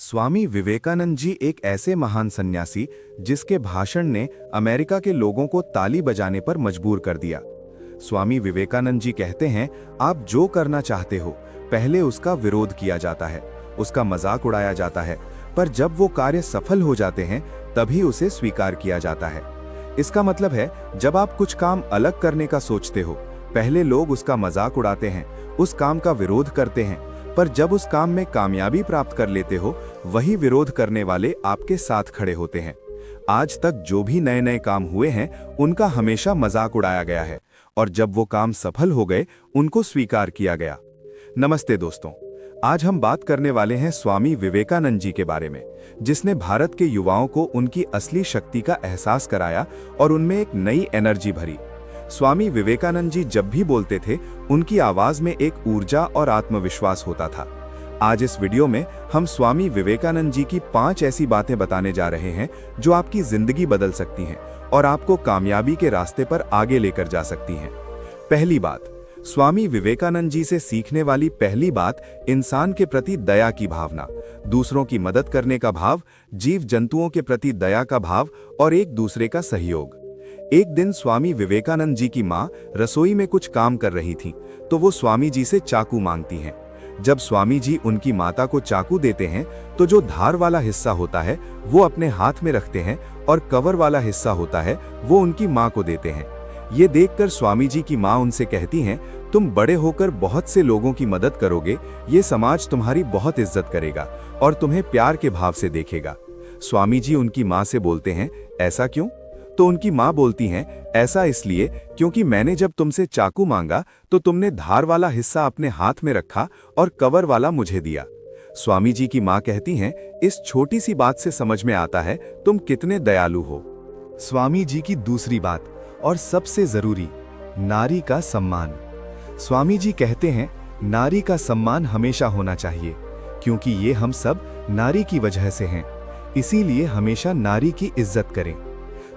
स्वामी विवेकानंद जी एक ऐसे महान सन्यासी जिसके भाषण ने अमेरिका के लोगों को ताली बजाने पर मजबूर कर दिया। स्वामी विवेकानंद जी कहते हैं, आप जो करना चाहते हो पहले उसका विरोध किया जाता है, उसका मजाक उड़ाया जाता है, पर जब वो कार्य सफल हो जाते हैं तभी उसे स्वीकार किया जाता है। इसका मतलब है, जब आप कुछ काम अलग करने का सोचते हो पहले लोग उसका मजाक उड़ाते हैं, उस काम का विरोध करते हैं, पर जब उस काम में कामयाबी प्राप्त कर लेते हो वही विरोध करने वाले आपके साथ खड़े होते हैं। आज तक जो भी नए नए काम हुए हैं उनका हमेशा मजाक उड़ाया गया है और जब वो काम सफल हो गए उनको स्वीकार किया गया। नमस्ते दोस्तों, आज हम बात करने वाले हैं स्वामी विवेकानंद जी के बारे में, जिसने भारत के युवाओं को उनकी असली शक्ति का एहसास कराया और उनमें एक नई एनर्जी भरी। स्वामी विवेकानंद जी जब भी बोलते थे उनकी आवाज में एक ऊर्जा और आत्मविश्वास होता था। आज इस वीडियो में हम स्वामी विवेकानंद जी की 5 ऐसी बातें बताने जा रहे हैं जो आपकी जिंदगी बदल सकती हैं और आपको कामयाबी के रास्ते पर आगे लेकर जा सकती हैं। पहली बात, स्वामी विवेकानंद जी से सीखने वाली पहली बात, इंसान के प्रति दया की भावना, दूसरों की मदद करने का भाव, जीव जंतुओं के प्रति दया का भाव और एक दूसरे का सहयोग। एक दिन स्वामी विवेकानंद जी की मां रसोई में कुछ काम कर रही थीं, तो वो स्वामी जी से चाकू मांगती हैं। जब स्वामी जी उनकी माता को चाकू देते हैं तो जो धार वाला हिस्सा होता है वो अपने हाथ में रखते हैं और कवर वाला हिस्सा होता है वो उनकी मां को देते हैं। ये देखकर स्वामी जी की मां उनसे कहती हैं, तुम बड़े होकर बहुत से लोगों की मदद करोगे, ये समाज तुम्हारी बहुत इज्जत करेगा और तुम्हें प्यार के भाव से देखेगा। स्वामी जी उनकी मां से बोलते हैं, ऐसा क्यों? तो उनकी मां बोलती हैं, ऐसा इसलिए क्योंकि मैंने जब तुमसे चाकू मांगा तो तुमने धार वाला हिस्सा अपने हाथ में रखा और कवर वाला मुझे दिया। स्वामी जी की मां कहती हैं, इस छोटी सी बात से समझ में आता है तुम कितने दयालु हो। स्वामी जी की दूसरी बात और सबसे जरूरी, नारी का सम्मान। स्वामी जी कहते हैं, नारी का सम्मान हमेशा होना चाहिए क्योंकि ये हम सब नारी की वजह से हैं, इसीलिए हमेशा नारी की इज्जत करें।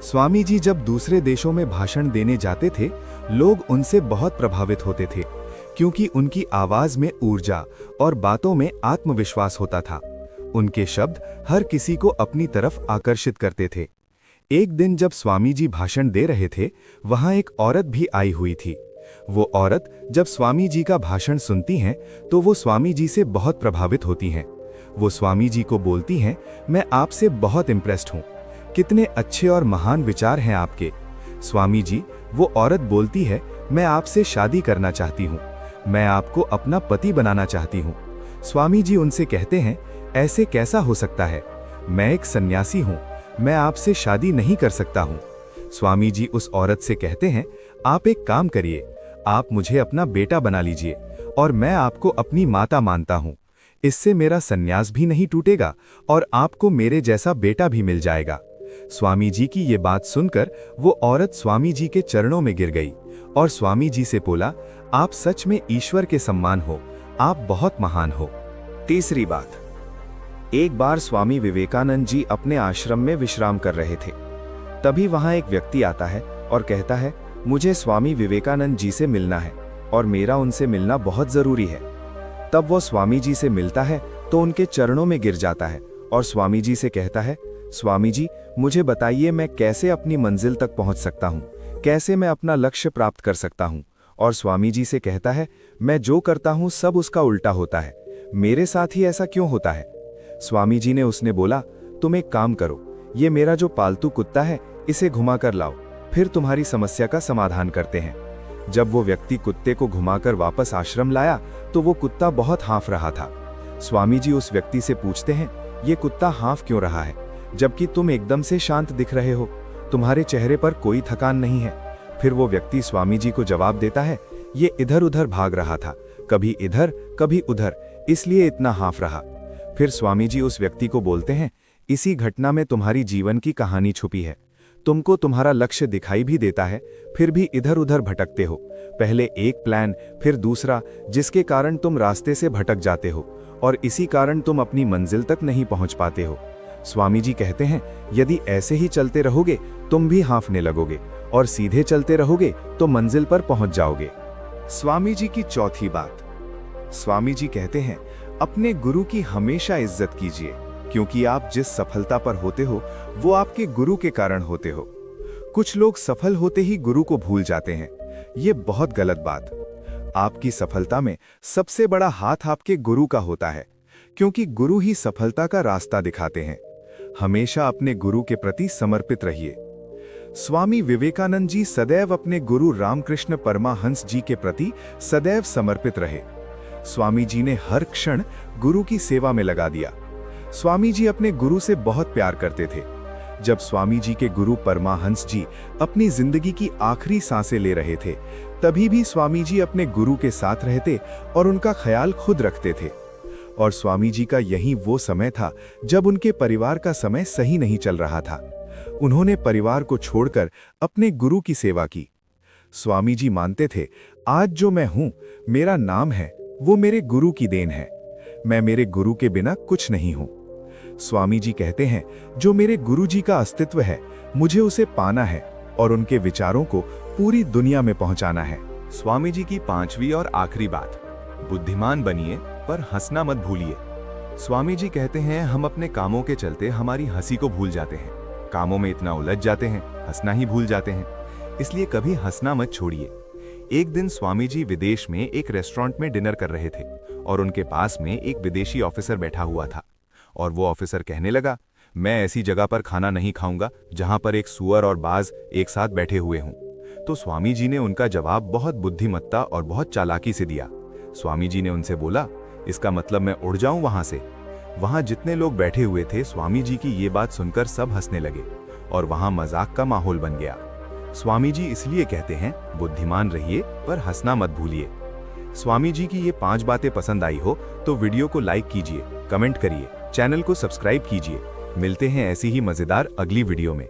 स्वामी जी जब दूसरे देशों में भाषण देने जाते थे लोग उनसे बहुत प्रभावित होते थे क्योंकि उनकी आवाज में ऊर्जा और बातों में आत्मविश्वास होता था। उनके शब्द हर किसी को अपनी तरफ आकर्षित करते थे। एक दिन जब स्वामी जी भाषण दे रहे थे वहां एक औरत भी आई हुई थी। वो औरत जब स्वामी जी का भाषण सुनती हैं तो वो स्वामी जी से बहुत प्रभावित होती हैं। वो स्वामी जी को बोलती हैं, मैं आपसे बहुत इम्प्रेस्ड हूं, कितने अच्छे और महान विचार हैं आपके। स्वामी जी, वो औरत बोलती है, मैं आपसे शादी करना चाहती हूँ, मैं आपको अपना पति बनाना चाहती हूँ। स्वामी जी उनसे कहते हैं, ऐसे कैसा हो सकता है, मैं एक सन्यासी हूँ, मैं आपसे शादी नहीं कर सकता हूँ। स्वामी जी उस औरत से कहते हैं, आप एक काम करिए, आप मुझे अपना बेटा बना लीजिए और मैं आपको अपनी माता मानता हूँ। इससे मेरा सन्यास भी नहीं टूटेगा और आपको मेरे जैसा बेटा भी मिल जाएगा। स्वामी जी की ये बात सुनकर वो औरत स्वामी जी के चरणों में गिर गई और स्वामी जी से बोला, आप सच में ईश्वर के सम्मान हो, आप बहुत महान हो। तीसरी बात, एक बार स्वामी विवेकानंद जी अपने आश्रम में विश्राम कर रहे थे। तभी वहां एक व्यक्ति आता है और कहता है, मुझे स्वामी विवेकानंद जी से मिलना है और मेरा उनसे मिलना बहुत जरूरी है। तब वो स्वामी जी से मिलता है तो उनके चरणों में गिर जाता है और स्वामी जी से कहता है, स्वामी जी, मुझे बताइए मैं कैसे अपनी मंजिल तक पहुंच सकता हूं, कैसे मैं अपना लक्ष्य प्राप्त कर सकता हूं। और स्वामी जी से कहता है, मैं जो करता हूं सब उसका उल्टा होता है, मेरे साथ ही ऐसा क्यों होता है। स्वामी जी ने उसने बोला, तुम एक काम करो, ये मेरा जो पालतू कुत्ता है इसे घुमाकर लाओ, फिर तुम्हारी समस्या का समाधान करते हैं। जब वो व्यक्ति कुत्ते को घुमाकर वापस आश्रम लाया तो वो कुत्ता बहुत हाँफ रहा था। स्वामी जी उस व्यक्ति से पूछते हैं, ये कुत्ता हाँफ क्यों रहा है जबकि तुम एकदम से शांत दिख रहे हो, तुम्हारे चेहरे पर कोई थकान नहीं है। फिर वो व्यक्ति स्वामी जी को जवाब देता है, ये इधर उधर भाग रहा था, कभी इधर कभी उधर, इसलिए इतना हाँफ रहा। फिर स्वामी जी उस व्यक्ति को बोलते हैं, इसी घटना में तुम्हारी जीवन की कहानी छुपी है, तुमको तुम्हारा लक्ष्य दिखाई भी देता है फिर भी इधर उधर भटकते हो, पहले एक प्लान फिर दूसरा, जिसके कारण तुम रास्ते से भटक जाते हो और इसी कारण तुम अपनी मंजिल तक नहीं पहुंच पाते हो। स्वामी जी कहते हैं, यदि ऐसे ही चलते रहोगे तुम भी हाँफने लगोगे और सीधे चलते रहोगे तो मंजिल पर पहुंच जाओगे। स्वामी जी की चौथी बात, स्वामी जी कहते हैं, अपने गुरु की हमेशा इज्जत कीजिए, क्योंकि आप जिस सफलता पर होते हो वो आपके गुरु के कारण होते हो। कुछ लोग सफल होते ही गुरु को भूल जाते हैं। ये बहुत गलत बात। आपकी सफलता में सबसे बड़ा हाथ आपके गुरु का होता है, क्योंकि गुरु ही सफलता का रास्ता दिखाते हैं। हमेशा अपने गुरु के प्रति समर्पित रहिए। स्वामी विवेकानंद जी सदैव अपने गुरु रामकृष्ण परमहंस जी के प्रति सदैव समर्पित रहे। स्वामी जी ने हर क्षण गुरु की सेवा में लगा दिया। स्वामी जी अपने गुरु से बहुत प्यार करते थे। जब स्वामी जी के गुरु परमहंस जी अपनी जिंदगी की आखिरी सांसें ले रहे थे, तभी भी स्वामी जी अपने गुरु के साथ रहते और उनका ख्याल खुद रखते थे। और स्वामी जी का यही वो समय था जब उनके परिवार का समय सही नहीं चल रहा था। उन्होंने परिवार को छोड़कर अपने गुरु की सेवा की। स्वामी जी मानते थे, आज जो मैं हूं, मेरा नाम है, वो मेरे गुरु की देन है। मैं मेरे गुरु के बिना कुछ नहीं हूं। स्वामी जी कहते हैं, जो मेरे गुरु जी का अस्तित्व है, मुझे उसे पाना है और उनके विचारों को पूरी दुनिया में पहुंचाना है। स्वामी जी की 5वीं और आखिरी बात, बुद्धिमान बनिए पर हंसना मत भूलिए। स्वामी जी कहते हैं, हम अपने कामों के चलते हमारी हंसी को भूल जाते हैं। कामों में इतना उलझ जाते हैं, हंसना ही भूल जाते हैं। इसलिए कभी हंसना मत छोड़िए। एक दिन स्वामी जी विदेश में एक रेस्टोरेंट में डिनर कर रहे थे और उनके पास में एक विदेशी ऑफिसर बैठा हुआ था। और वो ऑफिसर कहने लगा, मैं ऐसी जगह पर खाना नहीं खाऊंगा जहां पर एक सुअर और बाज एक साथ बैठे हुए हों। तो स्वामी जी ने उनका जवाब बहुत बुद्धिमत्ता और बहुत चालाकी से दिया। स्वामी जी ने उनसे बोला, इसका मतलब मैं उड़ जाऊं वहां से। वहां जितने लोग बैठे हुए थे, स्वामी जी की ये बात सुनकर सब हंसने लगे और वहां मजाक का माहौल बन गया। स्वामी जी इसलिए कहते हैं, बुद्धिमान रहिए पर हंसना मत भूलिए। स्वामी जी की ये 5 बातें पसंद आई हो तो वीडियो को लाइक कीजिए, कमेंट करिए, चैनल को सब्सक्राइब कीजिए। मिलते हैं ऐसी ही मजेदार अगली वीडियो में।